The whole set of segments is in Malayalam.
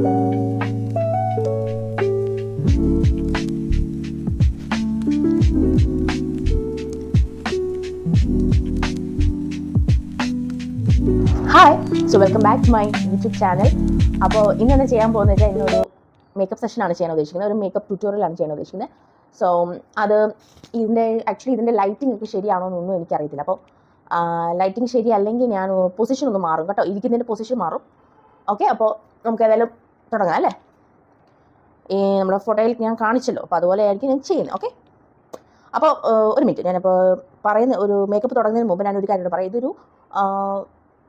Hi, so welcome back to my YouTube channel. അപ്പോൾ ഇന്നെന്താ ചെയ്യാൻ പോകുന്നത് വെച്ചാൽ ഇന്നൊരു മേക്കപ്പ് സെഷനാണ് ചെയ്യാൻ ഉദ്ദേശിക്കുന്നത്, ഒരു മേക്കപ്പ് ട്യൂട്ടോറിയലാണ് ചെയ്യാൻ ഉദ്ദേശിക്കുന്നത്. സോ അത് ഇതിൻ്റെ ലൈറ്റിംഗ് ഒക്കെ ശരിയാണോ എന്നൊന്നും എനിക്കറിയത്തില്ല. അപ്പോൾ ലൈറ്റിംഗ് ശരിയല്ലെങ്കിൽ ഞാൻ പൊസിഷൻ ഒന്ന് മാറും കേട്ടോ, ഇരിക്കുന്നതിൻ്റെ പൊസിഷൻ മാറും. ഓക്കെ, അപ്പോൾ നമുക്ക് ഏതായാലും തുടങ്ങാം അല്ലേ. ഈ നമ്മുടെ ഫോട്ടോയിൽ ഞാൻ കാണിച്ചല്ലോ, അപ്പോൾ അതുപോലെ ആയിരിക്കും ഞാൻ ചെയ്യുന്നത്. ഓക്കെ, അപ്പോൾ ഒരു മിനിറ്റ്, ഞാനിപ്പോൾ പറയുന്ന ഒരു മേക്കപ്പ് തുടങ്ങുന്നതിന് മുമ്പ് ഞാനൊരു കാര്യം പറയാം. ഇതൊരു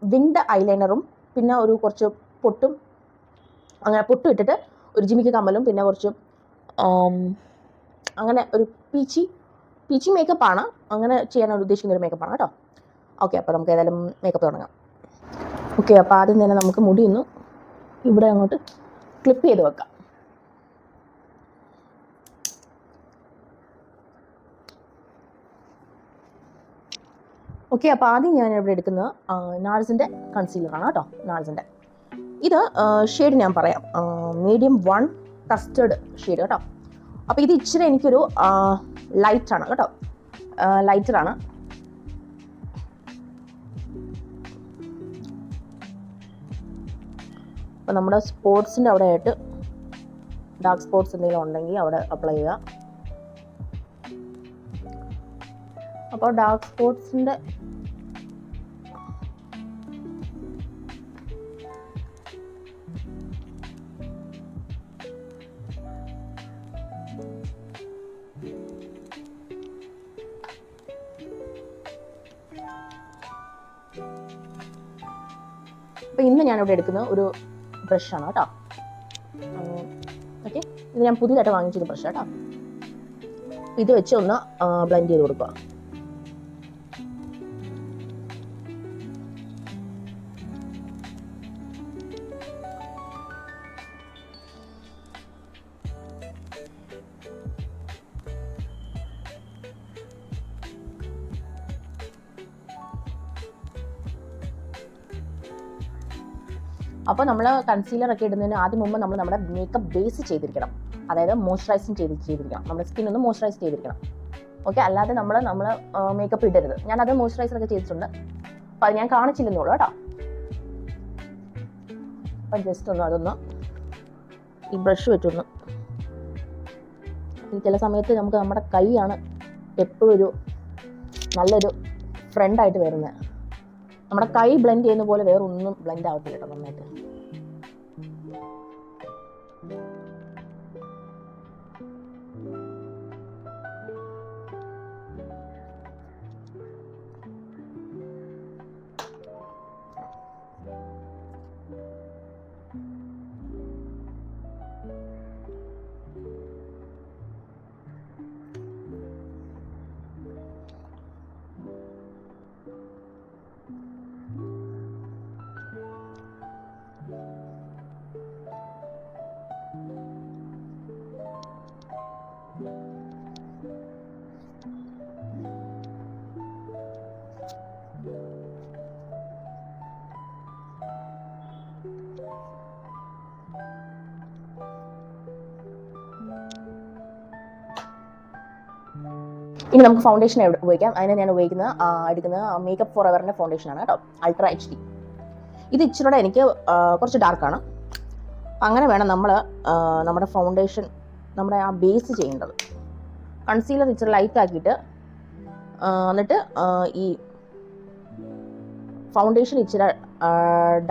വിങ്ഡ് ഐലൈനറും പിന്നെ ഒരു കുറച്ച് പൊട്ടും, അങ്ങനെ പൊട്ടും ഇട്ടിട്ട് ഒരു ജിമിക്ക് കമ്മലും പിന്നെ കുറച്ച് അങ്ങനെ ഒരു പീച്ചി മേക്കപ്പാണ്, അങ്ങനെ ചെയ്യാൻ ഉദ്ദേശിക്കുന്ന ഒരു മേക്കപ്പാണ് കേട്ടോ. ഓക്കെ, അപ്പോൾ നമുക്ക് ഏതായാലും മേക്കപ്പ് തുടങ്ങാം. ഓക്കെ, അപ്പോൾ ആദ്യം തന്നെ നമുക്ക് മുടി ഒന്ന് ഇവിടെ അങ്ങോട്ട് ക്ലിപ്പ് ചെയ്ത് വെക്കാം. ഓക്കെ, അപ്പോൾ ആദ്യം ഞാൻ ഇവിടെ എടുക്കുന്നത് നാർസിൻ്റെ കൺസീലറാണ് കേട്ടോ. നാർസിൻ്റെ ഇത് ഷെയ്ഡ് ഞാൻ പറയാം, മീഡിയം 1 കസ്റ്റേർഡ് ഷെയ്ഡ് കേട്ടോ. അപ്പോൾ ഇത് ഇച്ചിരി എനിക്കൊരു ലൈറ്റാണ് കേട്ടോ, ലൈറ്ററാണ്. അപ്പോൾ നമ്മുടെ സ്പോട്സിൻ്റെ അവിടെ ആയിട്ട് ഡാർക്ക് സ്പോട്സ് എന്തെങ്കിലും ഉണ്ടെങ്കിൽ അവിടെ അപ്ലൈ ചെയ്യുക. അപ്പോൾ ഡാർക്ക് സ്പോട്സിൻ്റെ അപ്പോൾ ഇന്ന് ഞാനിവിടെ എടുക്കുന്ന ഒരു ബ്രഷാണ് കേട്ടോ. ഓക്കെ, ഇത് ഞാൻ പുതിയതായിട്ട് വാങ്ങിച്ചൊരു ബ്രഷ് കേട്ടോ. ഇത് വെച്ച് ഒന്ന് ബ്ലെൻഡ് ചെയ്ത് കൊടുക്കുക. അപ്പോൾ നമ്മൾ കൺസീലറൊക്കെ ഇടുന്നതിന് ആദ്യം മുമ്പ് നമ്മൾ നമ്മുടെ മേക്കപ്പ് ബേസ് ചെയ്തിരിക്കണം, അതായത് മോയ്സ്ചറൈസിങ് ചെയ്തിരിക്കണം. നമ്മുടെ സ്കിൻ ഒന്ന് മോയ്സ്ചറൈസ് ചെയ്തിരിക്കണം. ഓക്കെ, അല്ലാതെ നമ്മൾ മേക്കപ്പ് ഇടരുത്. ഞാനത് മോയ്സ്ചറൈസറൊക്കെ ചെയ്തിട്ടുണ്ട്, അപ്പോൾ അത് ഞാൻ കാണിച്ചില്ലെന്നുള്ളൂ കേട്ടോ. അപ്പം ജസ്റ്റ് അതൊന്ന് ഈ ബ്രഷ് വെച്ചൊന്ന്, ചില സമയത്ത് നമുക്ക് നമ്മുടെ കൈയാണ് എപ്പോഴും ഒരു നല്ലൊരു ഫ്രണ്ടായിട്ട് വരുന്നത്. നമ്മുടെ കൈ ബ്ലെൻഡ് ചെയ്യുന്ന പോലെ വേറെ ഒന്നും ബ്ലെൻഡ് ആവത്തില്ല കേട്ടോ നന്നായിട്ട്. ഇനി നമുക്ക് ഫൗണ്ടേഷൻ ഉപയോഗിക്കാം. അതിന് ഞാൻ എടുക്കുന്നത് മേക്കപ്പ് ഫോർ എവറിൻ്റെ ഫൗണ്ടേഷനാണ് കേട്ടോ, അൾട്രാ HD. ഇത് ഇച്ചിരി എനിക്ക് കുറച്ച് ഡാർക്കാണ്. അങ്ങനെ വേണം നമ്മൾ നമ്മുടെ ഫൗണ്ടേഷൻ, നമ്മുടെ ആ ബേസ് ചെയ്യേണ്ടത്. കൺസീലർ ഇച്ചിരി ലൈറ്റ് ആക്കിയിട്ട് എന്നിട്ട് ഈ ഫൗണ്ടേഷൻ ഇച്ചിരി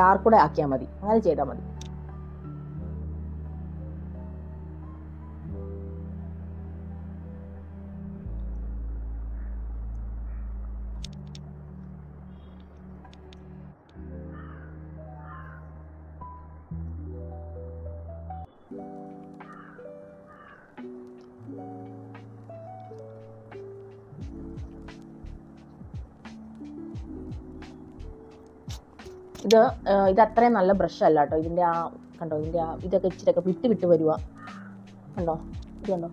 ഡാർക്ക് കൂടെ ആക്കിയാൽ മതി, അങ്ങനെ ചെയ്താൽ മതി. ഇത് അത്രയും നല്ല ബ്രഷ് അല്ല കേട്ടോ. ഇതിൻ്റെ ആ കണ്ടോ, ഇതൊക്കെ ഇച്ചിരിയൊക്കെ വിട്ട് വരുക കണ്ടോ, ഇത് കണ്ടോ,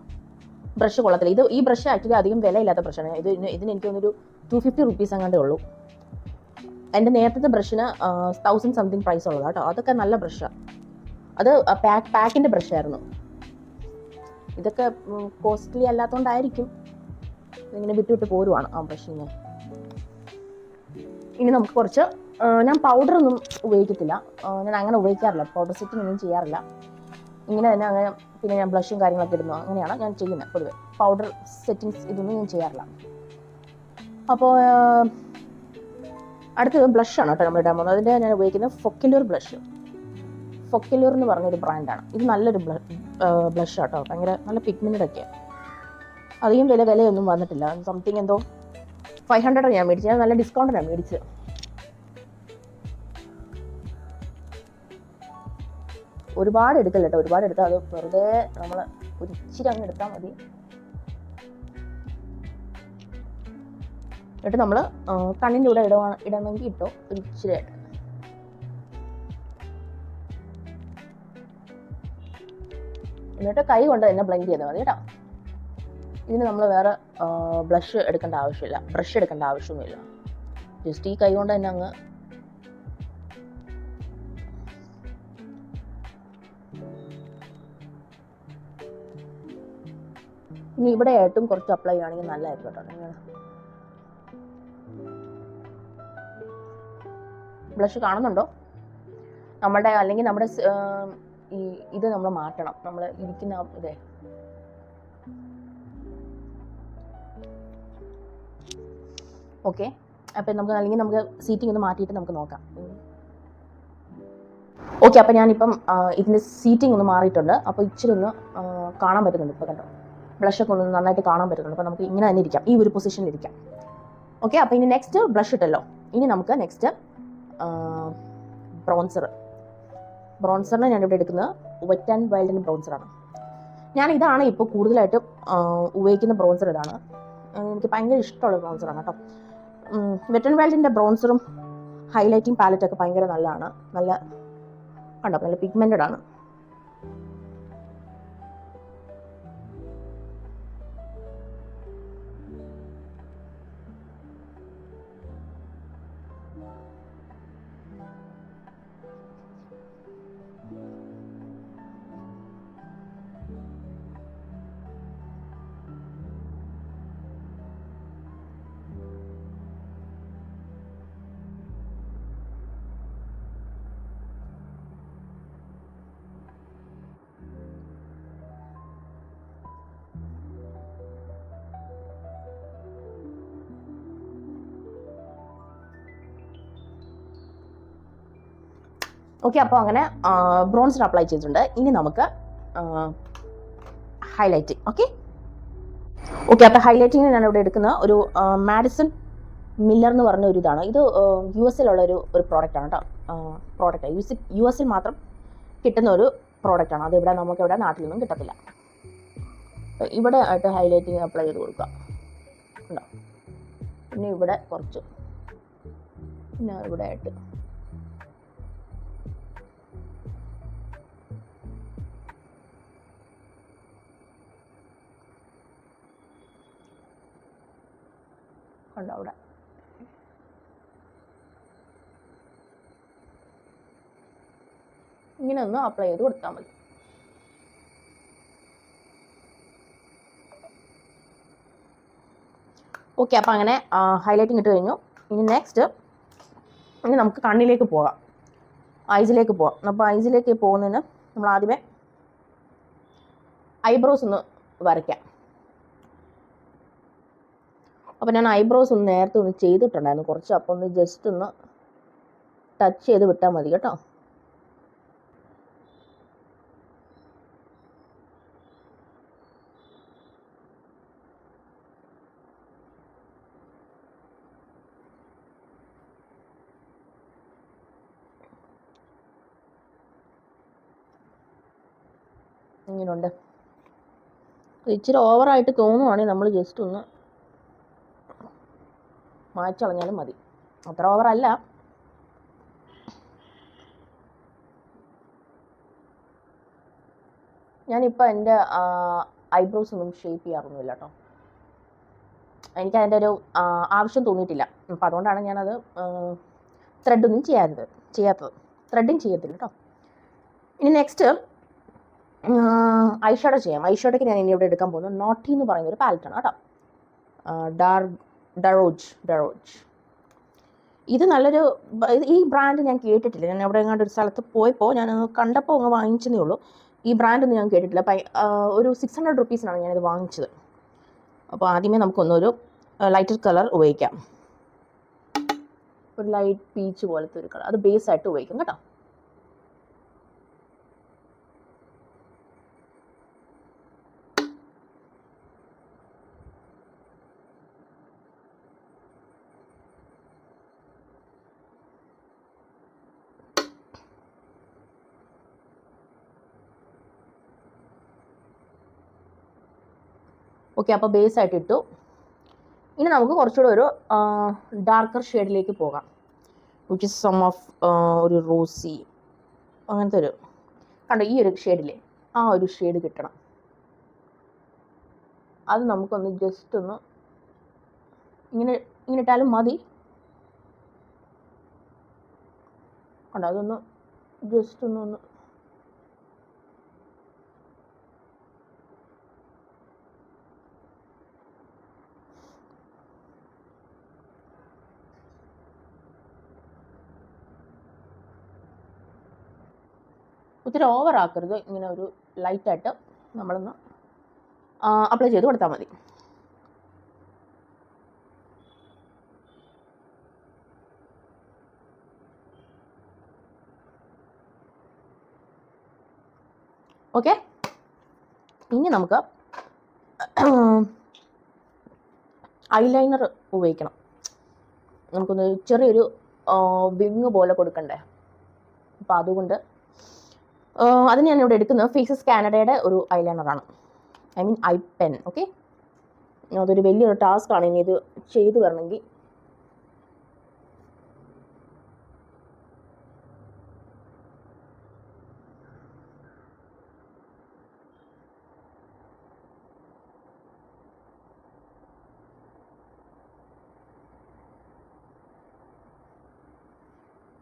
ബ്രഷ് കൊള്ളത്തില്ല. ഈ ബ്രഷ് ആക്ച്വലി അധികം വിലയില്ലാത്ത ബ്രഷാണ്. ഇതിന് എനിക്ക് തോന്നുന്നൊരു 250 റുപ്പീസ് അങ്ങാണ്ടേ ഉള്ളൂ. എൻ്റെ നേരത്തെ ബ്രഷിന് 1000 സംതിങ് പ്രൈസ് ഉള്ളത് കേട്ടോ. അതൊക്കെ നല്ല ബ്രഷാണ്. അത് പാക്കിൻ്റെ ബ്രഷായിരുന്നു. ഇതൊക്കെ കോസ്റ്റ്ലി അല്ലാത്തതുകൊണ്ടായിരിക്കും ഇങ്ങനെ വിട്ട് പോരുവാണ് ആ ബ്രഷിങ്. ഇനി നമുക്ക് കുറച്ച്, ഞാൻ പൗഡറൊന്നും ഉപയോഗിക്കത്തില്ല, ഞാൻ അങ്ങനെ ഉപയോഗിക്കാറില്ല, പൗഡർ സെറ്റിംഗ് ഒന്നും ചെയ്യാറില്ല. ഇങ്ങനെ തന്നെ അങ്ങനെ പിന്നെ ഞാൻ ബ്ലഷും കാര്യങ്ങളൊക്കെ ഇടുന്നു, അങ്ങനെയാണ് ഞാൻ ചെയ്യുന്നത് പൊതുവെ. പൗഡർ സെറ്റിങ്സ് ഇതൊന്നും ഞാൻ ചെയ്യാറില്ല. അപ്പോൾ അടുത്തത് ബ്ലഷാണ് കേട്ടോ നമ്മൾ ഇടാൻ പോകുന്നത്. അതിൻ്റെ ഞാൻ ഉപയോഗിക്കുന്നത് ഫൊക്കലൂർ ബ്ലഷ്. ഫൊക്കലൂർ എന്ന് പറഞ്ഞൊരു ബ്രാൻഡാണ്. ഇത് നല്ലൊരു ബ്ലഷ് കേട്ടോ, ഭയങ്കര നല്ല പിഗ്മെൻറ്റഡൊക്കെയാണ്. അധികം വിലയൊന്നും വന്നിട്ടില്ല. സംതിങ് എന്തോ 500 ഞാൻ മേടിച്ചത്. ഞാൻ നല്ല ഡിസ്കൗണ്ടിനാണ് മേടിച്ചത്. ഒരുപാട് എടുക്കല്ല കേട്ടോ, ഒരുപാട് എടുത്താൽ അത് വെറുതെ നമ്മൾ ഒരു ഇച്ചിരി അങ്ങ് എടുത്താൽ മതി. എന്നിട്ട് നമ്മൾ കണ്ണിൻ്റെ കൂടെ ഇടണമെങ്കിൽ ഇട്ടോ, ഒരു ഇച്ചിരി ആയിട്ട്. എന്നിട്ട് കൈ കൊണ്ട് തന്നെ ബ്ലെൻഡ് ചെയ്താൽ മതി കേട്ടോ. ഇതിന് നമ്മൾ വേറെ ബ്ലഷ് എടുക്കേണ്ട ആവശ്യമില്ല, ബ്രഷ് എടുക്കേണ്ട ആവശ്യമൊന്നുമില്ല. ജസ്റ്റ് ഈ കൈ കൊണ്ട് തന്നെ അങ്ങ് ഇനി ഇവിടെ ആയിട്ടും കുറച്ച് അപ്ലൈ ചെയ്യുകയാണെങ്കിൽ നല്ലതായിരിക്കും കേട്ടോ. ബ്ലഷ് കാണുന്നുണ്ടോ നമ്മുടെ, അല്ലെങ്കിൽ നമ്മുടെ ഇത് നമ്മൾ മാറ്റണം, നമ്മൾ ഇരിക്കുന്ന ഇതേ. ഓക്കെ, അപ്പം നമുക്ക് അല്ലെങ്കിൽ നമുക്ക് സീറ്റിംഗ് ഒന്ന് മാറ്റിയിട്ട് നമുക്ക് നോക്കാം. ഓക്കെ, അപ്പം ഞാനിപ്പം ഇതിൻ്റെ സീറ്റിംഗ് ഒന്ന് മാറിയിട്ടുണ്ട്. അപ്പോൾ ഇച്ചിരി ഒന്ന് കാണാൻ പറ്റുന്നുണ്ട്. ഇപ്പോൾ കണ്ടോ, ബ്ലഷൊക്കെ ഒന്ന് നന്നായിട്ട് കാണാൻ പറ്റുന്നുണ്ട്. അപ്പോൾ നമുക്ക് ഇങ്ങനെ തന്നെ ഇരിക്കാം, ഈ ഒരു പൊസിഷനിൽ ഇരിക്കാം. ഓക്കെ, അപ്പോൾ ഇനി നെക്സ്റ്റ് ബ്ലഷ് ഇട്ടല്ലോ. ഇനി നമുക്ക് നെക്സ്റ്റ് ബ്രോൺസറിന് ഞാനിവിടെ എടുക്കുന്നത് വെറ്റ് ആൻഡ് വൈൽഡിൻ്റെ ബ്രോൺസറാണ്. ഞാൻ ഇതാണ് ഇപ്പോൾ കൂടുതലായിട്ടും ഉപയോഗിക്കുന്ന ബ്രോൺസർ. ഇതാണ് എനിക്ക് ഭയങ്കര ഇഷ്ടമുള്ള ബ്രോൺസറാണ് കേട്ടോ. വെറ്റ് ആൻഡ് വൈൽഡിൻ്റെ ബ്രോൺസറും ഹൈലൈറ്റിംഗ് പാലറ്റൊക്കെ ഭയങ്കര നല്ലതാണ്. നല്ല കണ്ടോ, നല്ല പിഗ്മെൻറ്റഡ് ആണ്. ഓക്കെ, അപ്പോൾ അങ്ങനെ ബ്രോൺസർ അപ്ലൈ ചെയ്തിട്ടുണ്ട്. ഇനി നമുക്ക് ഹൈലൈറ്റിംഗ്. ഓക്കെ, അപ്പോൾ ഹൈലൈറ്റിങ്ങിന് ഞാൻ ഇവിടെ എടുക്കുന്ന ഒരു മാഡിസൺ മില്ലർ എന്ന് പറഞ്ഞ ഒരു ഇതാണ്. ഇത് US ഒരു പ്രോഡക്റ്റാണ് കേട്ടോ. പ്രോഡക്റ്റ് US മാത്രം കിട്ടുന്ന ഒരു പ്രോഡക്റ്റാണ്. അത് ഇവിടെ നമുക്കിവിടെ നാട്ടിലൊന്നും കിട്ടത്തില്ല. ഇവിടെ ആയിട്ട് ഹൈലൈറ്റിങ് അപ്ലൈ ചെയ്ത് കൊടുക്കുക. ഉണ്ടോ, പിന്നെ ഇവിടെ കുറച്ച്, പിന്നെ ഇവിടെ ആയിട്ട് കണ്ടോ, അവിടെ ഇങ്ങനെ ഒന്ന് അപ്ലൈ ചെയ്ത് കൊടുത്താൽ മതി. ഓക്കെ, അപ്പോൾ അങ്ങനെ ഹൈലൈറ്റിങ് ഇട്ട് കഴിഞ്ഞു. ഇനി നമുക്ക് കണ്ണിലേക്ക് പോകാം, ഐസിലേക്ക് പോകാം. അപ്പോൾ ഐസിലേക്ക് പോകുന്നതിന് നമ്മൾ ആദ്യമേ ഐബ്രോസ് ഒന്ന് വരയ്ക്കാം. അപ്പോൾ ഞാൻ ഐബ്രോസ് ഒന്ന് നേരത്തെ ഒന്ന് ചെയ്തിട്ടുണ്ടായിരുന്നു കുറച്ച്. അപ്പോൾ ഒന്ന് ജസ്റ്റ് ഒന്ന് ടച്ച് ചെയ്ത് വിട്ടാൽ മതി കേട്ടോ. ഇങ്ങനെയുണ്ട്. ഇച്ചിരി ഓവറായിട്ട് തോന്നുവാണെങ്കിൽ നമ്മൾ ജസ്റ്റ് ഒന്ന് മായ്ച്ചളഞ്ഞാലും മതി. അത്ര ഓവറല്ല. ഞാനിപ്പോൾ എൻ്റെ ഐബ്രോസ് ഒന്നും ഷേപ്പ് ചെയ്യാറൊന്നുമില്ല കേട്ടോ. എനിക്ക് അതിൻ്റെ ഒരു ആവശ്യം തോന്നിയിട്ടില്ല. അപ്പോൾ അതുകൊണ്ടാണ് ഞാനത് ത്രെഡൊന്നും ചെയ്യാത്തത്. ത്രെഡിങ് ചെയ്യത്തില്ല കേട്ടോ. ഇനി നെക്സ്റ്റ് ഐഷാഡോ ചെയ്യാം. ഐഷാഡോയ്ക്ക് ഞാൻ ഇനി ഇവിടെ എടുക്കാൻ പോകുന്നത് നോട്ടി എന്ന് പറയുന്ന ഒരു പാലറ്റാണ് കേട്ടോ. ഡറോജ്. ഇത് നല്ലൊരു, ഈ ബ്രാൻഡ് ഞാൻ കേട്ടിട്ടില്ല. ഞാൻ അവിടെ എങ്ങാണ്ട് ഒരു സ്ഥലത്ത് പോയപ്പോൾ ഞാൻ കണ്ടപ്പോൾ അങ്ങ് വാങ്ങിച്ചതേ ഉള്ളൂ. ഈ ബ്രാൻഡൊന്നും ഞാൻ കേട്ടിട്ടില്ല. ഒരു 600 റുപ്പീസിനാണ് ഞാനിത് വാങ്ങിച്ചത്. അപ്പോൾ ആദ്യമേ നമുക്കൊന്നൊരു ലൈറ്റർ കളർ ഉപയോഗിക്കാം. ഒരു ലൈറ്റ് പീച്ച് പോലത്തെ ഒരു കളർ, അത് ബേസായിട്ട് ഉപയോഗിക്കും കേട്ടോ. ഓക്കെ, അപ്പോൾ ബേസായിട്ട് ഇട്ടു. ഇനി നമുക്ക് കുറച്ചുകൂടെ ഒരു ഡാർക്കർ ഷെയ്ഡിലേക്ക് പോകാം. വിച്ച് ഇസ് സം ഓഫ് ഒരു റോസി അങ്ങനത്തെ ഒരു, കണ്ടോ ഈ ഒരു ഷെയ്ഡിലെ ആ ഒരു ഷെയ്ഡ് കിട്ടണം. അത് നമുക്കൊന്ന് ജസ്റ്റ് ഒന്ന് ഇങ്ങനെ ഇട്ടാലും മതി. കണ്ടോ, അതൊന്ന് ജസ്റ്റ് ഒന്ന് ഒത്തിരി ഓവർ ആക്കരുത്. ഇങ്ങനെ ഒരു ലൈറ്റായിട്ട് നമ്മളൊന്ന് അപ്ലൈ ചെയ്ത് കൊടുത്താൽ മതി. ഓക്കെ, ഇനി നമുക്ക് ഐലൈനർ ഉപയോഗിക്കണം. നമുക്കൊന്ന് ചെറിയൊരു വിങ് പോലെ കൊടുക്കണ്ടേ. അപ്പോൾ അതുകൊണ്ട് അതിന് ഞാനിവിടെ എടുക്കുന്നത് ഫേസസ് കാനഡയുടെ ഒരു ഐലൈനറാണ്, I mean eye pen. Okay, അതൊരു വലിയൊരു ടാസ്ക്കാണ് ഇനി ഇത് ചെയ്തു വരണമെങ്കിൽ.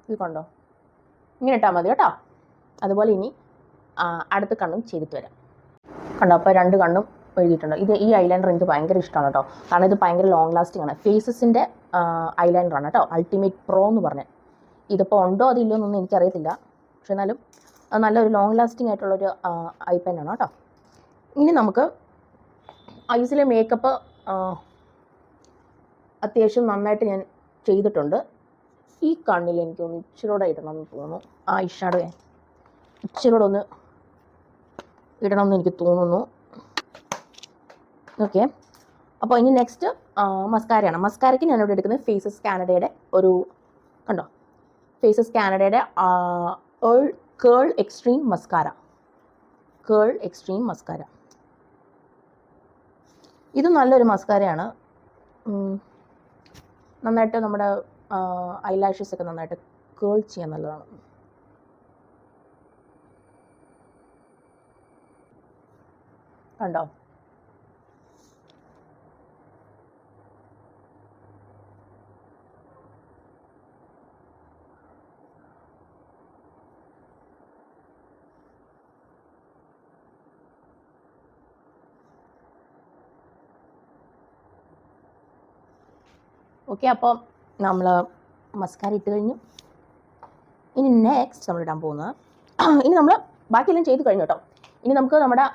ഇത് കണ്ടോ, ഇങ്ങനെ ഇട്ടാൽ മതി കേട്ടോ. അതുപോലെ ഇനി അടുത്ത കണ്ണും ചെയ്തിട്ട് വരാം. കണ്ടോ, അപ്പോൾ 2 കണ്ണും എഴുതിയിട്ടുണ്ട്. ഈ ഐലൈനർ എനിക്ക് ഭയങ്കര ഇഷ്ടമാണ് കേട്ടോ, കാരണം ഇത് ഭയങ്കര ലോങ് ലാസ്റ്റിംഗ് ആണ്. ഫേസസിൻ്റെ ഐലൈനറാണ് കേട്ടോ, അൾട്ടിമേറ്റ് പ്രോ എന്ന് പറഞ്ഞ്. ഇതിപ്പോൾ ഉണ്ടോ അതില്ലോ എന്നൊന്നും എനിക്കറിയത്തില്ല, പക്ഷെ എന്നാലും നല്ലൊരു ലോങ് ലാസ്റ്റിംഗ് ആയിട്ടുള്ളൊരു ഐ പെന്നാണ് കേട്ടോ. ഇനി നമുക്ക് ഐസിലെ മേക്കപ്പ് അത്യാവശ്യം നന്നായിട്ട് ഞാൻ ചെയ്തിട്ടുണ്ട്. ഈ കണ്ണിൽ എനിക്കൊന്ന് ഇച്ചിരൂടെ ഇടണമെന്ന് തോന്നുന്നു. ഐ ഷാഡോ ഇച്ചിരൂടെ ഒന്ന് ഇടണമെന്ന് എനിക്ക് തോന്നുന്നു. ഓക്കെ, അപ്പോൾ ഇനി നെക്സ്റ്റ് മസ്കാരയാണ്. മസ്കാരയ്ക്ക് ഞാനിവിടെ എടുക്കുന്നത് ഫേസസ് കാനഡയുടെ ഒരു, കണ്ടോ, ഫേസസ് കാനഡയുടെ കേൾ എക്സ്ട്രീം മസ്കാര. ഇത് നല്ലൊരു മസ്കാരയാണ്. നന്നായിട്ട് നമ്മുടെ ഐലാഷസ് ഒക്കെ നന്നായിട്ട് കേൾ ചെയ്യാൻ നല്ലതാണ്. കണ്ടോ, ഓക്കെ. അപ്പോൾ നമ്മൾ മസ്കാര ഇട്ട് കഴിഞ്ഞു. ഇനി നെക്സ്റ്റ് നമ്മൾ ഇടാൻ പോകുന്നത്, ഇനി നമ്മൾ ബാക്കിയെല്ലാം ചെയ്ത് കഴിഞ്ഞു കേട്ടോ. ഇനി നമുക്ക് നമ്മുടെ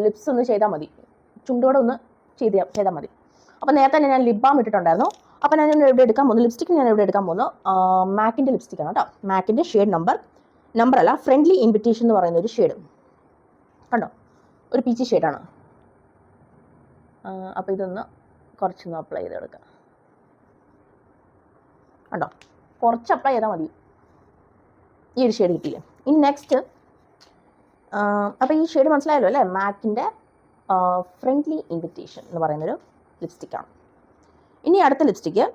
ലിപ്സ് ഒന്ന് ചെയ്താൽ മതി, ചുണ്ടോടെ ഒന്ന് ചെയ്താൽ മതി. അപ്പോൾ നേരത്തെ തന്നെ ഞാൻ ലിപ് ബാം ഇട്ടിട്ടുണ്ടായിരുന്നു. അപ്പോൾ ഞാൻ ഇവിടെ എടുക്കാൻ പോകുന്നു ലിപ്സ്റ്റിക്ക്. ഞാൻ ഇവിടെ എടുക്കാൻ പോകുന്നു മാക്കിൻ്റെ ലിപ്സ്റ്റിക്കാണ് കേട്ടോ. മാക്കിൻ്റെ ഷെയ്ഡ് നമ്പറല്ല, ഫ്രണ്ട്ലി ഇൻവിറ്റേഷൻ എന്ന് പറയുന്ന ഒരു ഷെയ്ഡ്. കണ്ടോ, ഒരു പീച്ച് ഷെയ്ഡാണ്. അപ്പോൾ ഇതൊന്ന് കുറച്ചൊന്ന് അപ്ലൈ ചെയ്തെടുക്കാം. കണ്ടോ, കുറച്ച് അപ്ലൈ ചെയ്താൽ മതി. ഈ ഒരു ഷെയ്ഡ് കിട്ടിയില്ലേ. ഇനി നെക്സ്റ്റ്, അപ്പോൾ ഈ ഷെയ്ഡ് മനസ്സിലായല്ലോ അല്ലേ, മാക്കിൻ്റെ ഫ്രണ്ട്ലി ഇൻവിറ്റേഷൻ എന്ന് പറയുന്നൊരു ലിപ്സ്റ്റിക്കാണ്. ഇനി അടുത്ത ലിപ്സ്റ്റിക്ക്,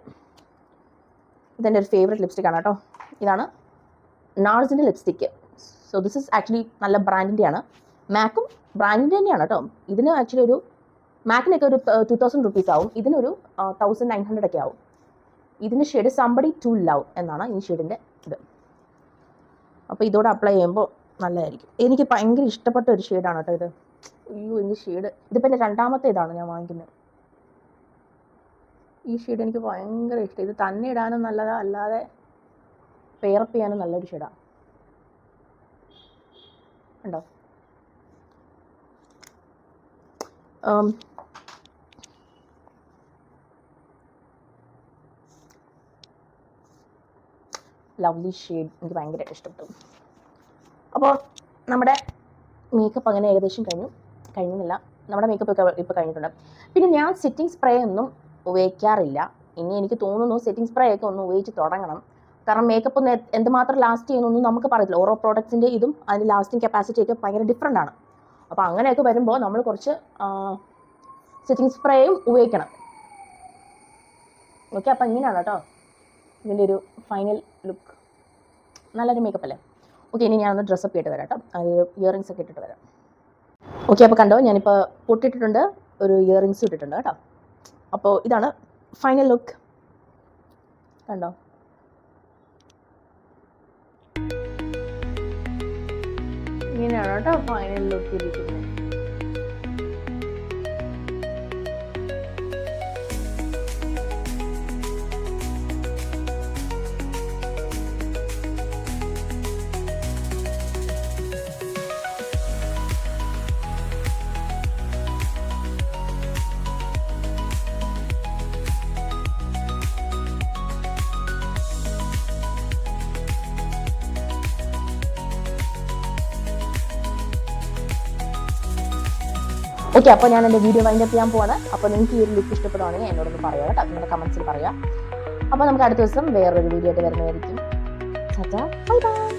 ഇതെൻ്റെ ഒരു ഫേവറേറ്റ് ലിപ്സ്റ്റിക്കാണ് കേട്ടോ. ഇതാണ് നാർസിൻ്റെ lipstick. So this is actually നല്ല ബ്രാൻഡിൻ്റെയാണ്. മാക്കും ബ്രാൻഡിൻ്റെ തന്നെയാണ് കേട്ടോ. ഇതിന് ആക്ച്വലി ഒരു മാക്കിനൊക്കെ ഒരു 2000 റുപ്പീസ് ആവും, ഇതിനൊരു 1900 ഒക്കെ ആവും. ഇതിൻ്റെ ഷെയ്ഡ് സംബഡി ടു ലവ് എന്നാണ് ഈ ഷെയ്ഡിൻ്റെ ഇത്. അപ്പോൾ ഇതോടെ അപ്ലൈ ചെയ്യുമ്പോൾ നല്ലതായിരിക്കും. എനിക്ക് ഭയങ്കര ഇഷ്ടപ്പെട്ട ഒരു ഷെയ്ഡാണ് കേട്ടോ ഇത്. അയ്യോ, എനിക്ക് ഷെയ്ഡ് ഇതിപ്പോൾ എൻ്റെ രണ്ടാമത്തെ ഇതാണ് ഞാൻ വാങ്ങിക്കുന്നത്. ഈ ഷെയ്ഡ് എനിക്ക് ഭയങ്കര ഇഷ്ടം. ഇത് തന്നെ ഇടാനും നല്ലതാ, അല്ലാതെ പെയറപ്പ് ചെയ്യാനും നല്ലൊരു ഷെയ്ഡാണ്. ഉണ്ടോ? ലവ്ലി ഷെയ്ഡ് എനിക്ക് ഭയങ്കരമായിട്ട് ഇഷ്ടപ്പെട്ടു. അപ്പോൾ നമ്മുടെ മേക്കപ്പ് അങ്ങനെ ഏകദേശം കഴിഞ്ഞില്ല. നമ്മുടെ മേക്കപ്പ് ഒക്കെ ഇപ്പോൾ കഴിഞ്ഞിട്ടുണ്ട്. പിന്നെ ഞാൻ സെറ്റിംഗ് സ്പ്രേ ഒന്നും ഉപയോഗിക്കാറില്ല. ഇനി എനിക്ക് തോന്നുന്നു സെറ്റിംഗ് സ്പ്രേ ഒക്കെ ഒന്ന് ഉപയോഗിച്ച് തുടങ്ങണം. കാരണം മേക്കപ്പ് ഒന്ന് എന്തുമാത്രം ലാസ്റ്റ് ചെയ്യുന്നൊന്നും നമുക്ക് പറയില്ല. ഓരോ പ്രോഡക്റ്റ്സിൻ്റെ ഇതും അതിൻ്റെ ലാസ്റ്റിംഗ് കപ്പാസിറ്റി ഒക്കെ ഭയങ്കര ഡിഫറെൻ്റ് ആണ്. അപ്പോൾ അങ്ങനെയൊക്കെ വരുമ്പോൾ നമ്മൾ കുറച്ച് സെറ്റിംഗ് സ്പ്രേയും ഉപയോഗിക്കണം. ഓക്കെ, അപ്പോൾ ഇങ്ങനെയാണ് കേട്ടോ ഇതിൻ്റെ ഒരു ഫൈനൽ ലുക്ക്. നല്ലൊരു മേക്കപ്പ് അല്ലേ? ഓക്കെ, ഇനി ഞാനൊന്ന് ഡ്രസ്സപ്പ് ചെയ്തിട്ട് വരാം കേട്ടോ. അത് ഇയറിങ്സ് ഒക്കെ ഇട്ടിട്ട് വരാം. ഓക്കെ, അപ്പോൾ കണ്ടോ, ഞാനിപ്പോൾ പൊട്ടിട്ടിട്ടുണ്ട്, ഒരു ഇയറിങ്സ് ഇട്ടിട്ടുണ്ട് കേട്ടോ. അപ്പോൾ ഇതാണ് ഫൈനൽ ലുക്ക്. കണ്ടോ? ഇങ്ങനെയാണ് കേട്ടോ ഫൈനൽ ലുക്ക് ഇരിക്കുന്നത്. ഓക്കെ, അപ്പോൾ ഞാൻ എൻ്റെ വീഡിയോ വൈൻഡപ്പ് ചെയ്യാൻ പോവാണ്. അപ്പോൾ നിങ്ങൾക്ക് ഈ ഒരു ലുക്ക് ഇഷ്ടപ്പെടുവാണെങ്കിൽ എന്നോടൊന്ന് പറയുക കേട്ടോ, നിങ്ങളുടെ കമൻസിൽ പറയുക. അപ്പോൾ നമുക്ക് അടുത്ത ദിവസം വേറൊരു വീഡിയോ ആയിട്ട് വരുന്നതായിരിക്കും. Bye bye.